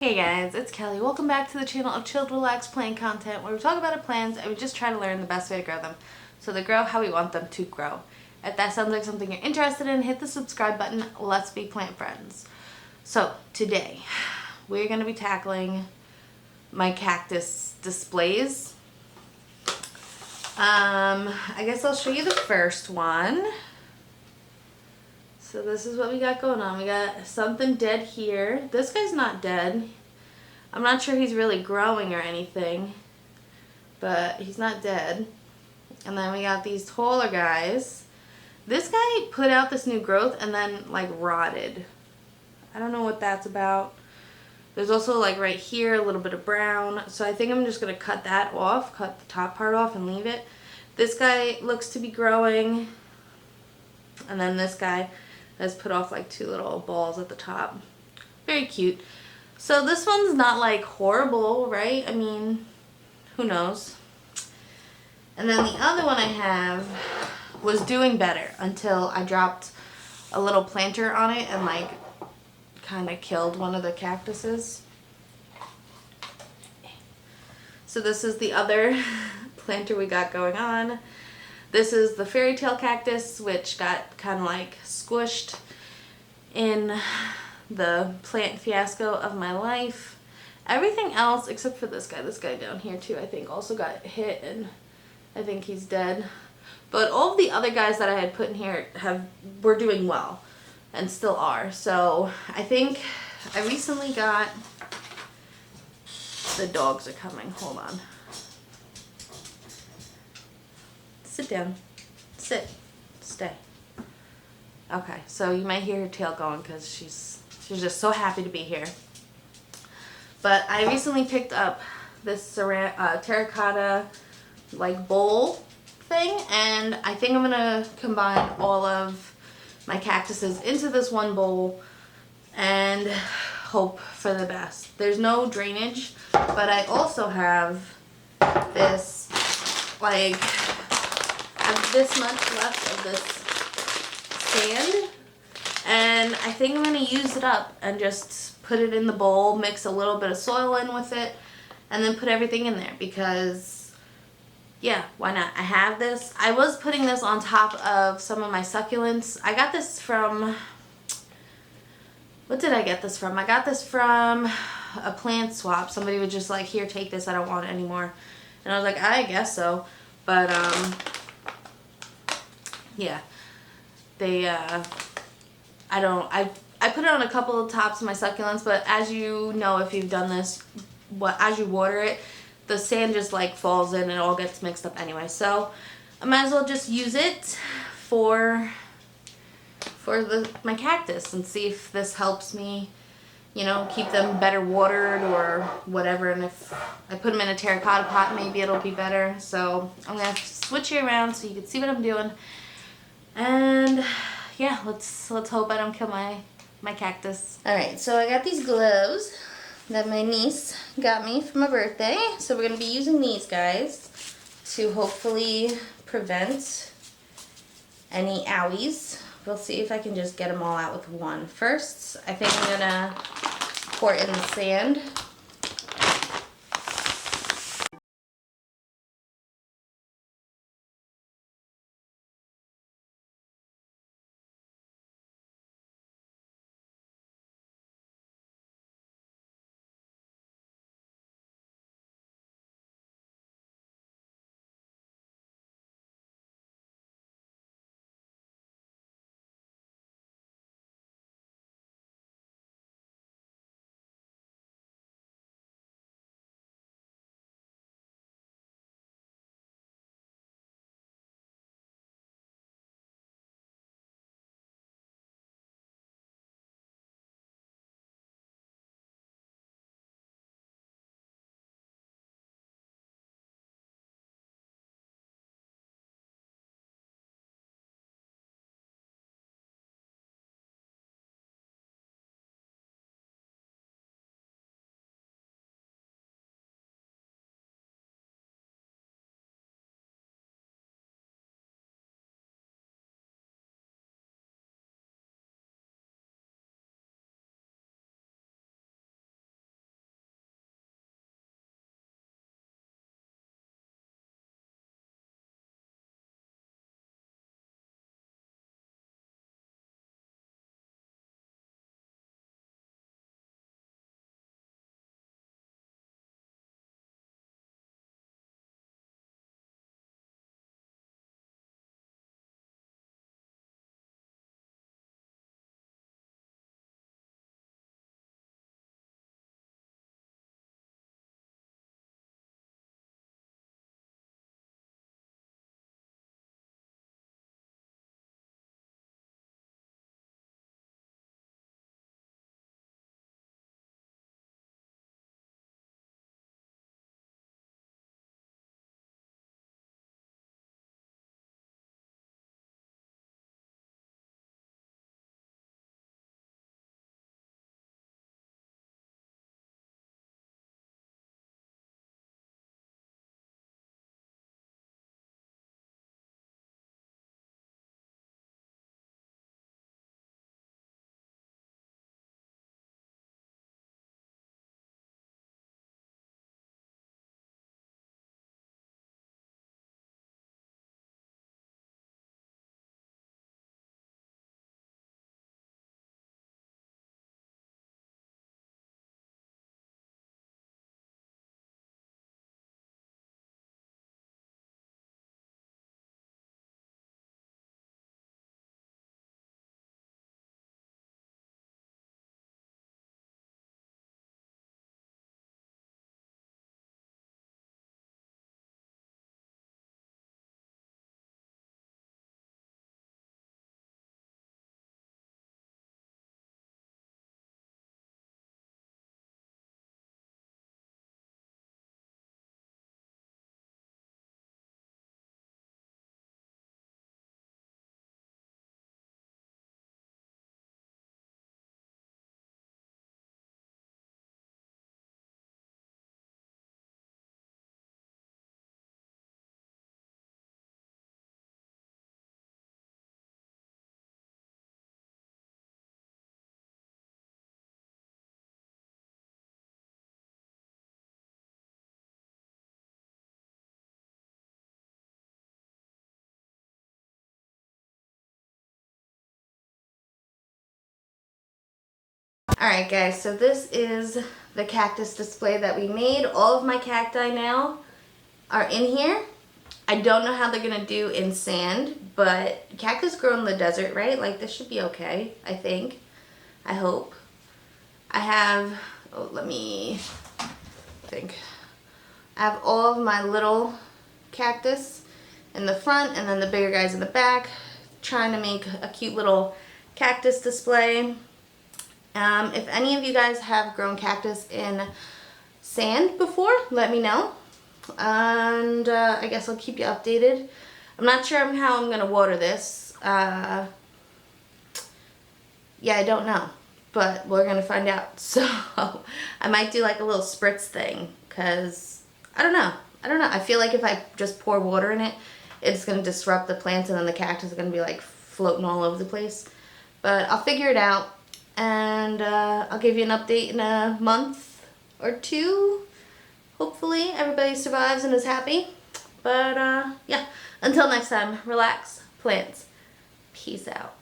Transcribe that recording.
Hey guys, it's Kelly. Welcome back to the channel of chilled, relaxed plant content where we talk about our plants and we just try to learn the best way to grow them so they grow how we want them to grow. If that sounds like something you're interested in, hit the subscribe button. Let's be plant friends. So today we're going to be tackling my cactus displays. I guess I'll show you the first one. So this is what we got going on. We got something dead here. This guy's not dead. I'm not sure he's really growing or anything, but he's not dead. And then we got these taller guys. This guy put out this new growth and then like rotted. I don't know what that's about. There's also like right here a little bit of brown. So I think I'm just going to cut that off, cut the top part off and leave it. This guy looks to be growing. And then this guy has put off like two little balls at the top. Very cute. So this one's not like horrible, right? I mean, who knows? And then the other one I have was doing better until I dropped a little planter on it and like kind of killed one of the cactuses. So this is the other planter we got going on. This is the fairy tale cactus, which got kind of like squished in the plant fiasco of my life. Everything else, except for this guy down here too, I think also got hit and I think he's dead. But all of the other guys that I had put in here were doing well and still are. So I think I recently got, the dogs are coming, hold on. Sit down. Sit. Stay. Okay, so you might hear her tail going because she's just so happy to be here. But I recently picked up this terracotta like bowl thing, and I think I'm gonna combine all of my cactuses into this one bowl and hope for the best. There's no drainage, but I also have this like this much left of this sand, and I think I'm going to use it up and just put it in the bowl, mix a little bit of soil in with it, and then put everything in there because, yeah, why not? I have this. I was putting this on top of some of my succulents. I got this from, what did I get this from? I got this from a plant swap. Somebody was just like, here, take this. I don't want it anymore. And I was like, I guess so. But, yeah, I put it on a couple of tops of my succulents, but as you know, if you've done this, as you water it, the sand just like falls in and it all gets mixed up anyway. So I might as well just use it for my cactus and see if this helps me, you know, keep them better watered or whatever. And if I put them in a terracotta pot, maybe it'll be better. So I'm gonna switch it around so you can see what I'm doing. And yeah, let's hope I don't kill my cactus. Alright, so I got these gloves that my niece got me for my birthday. So we're going to be using these guys to hopefully prevent any owies. We'll see if I can just get them all out with one. First, I think I'm going to pour it in the sand. Alright guys, so this is the cactus display that we made. All of my cacti now are in here. I don't know how they're going to do in sand, but cactus grow in the desert, right? Like this should be okay, I think. I hope. I have, let me think. I have all of my little cactus in the front and then the bigger guys in the back. Trying to make a cute little cactus display. If any of you guys have grown cactus in sand before, let me know. And I guess I'll keep you updated. I'm not sure how I'm going to water this. Yeah, I don't know. But we're going to find out. So I might do like a little spritz thing. Because I don't know. I feel like if I just pour water in it, it's going to disrupt the plants. And then the cactus is going to be like floating all over the place. But I'll figure it out. And I'll give you an update in a month or two. Hopefully everybody survives and is happy. But yeah, until next time, relax, plants. Peace out.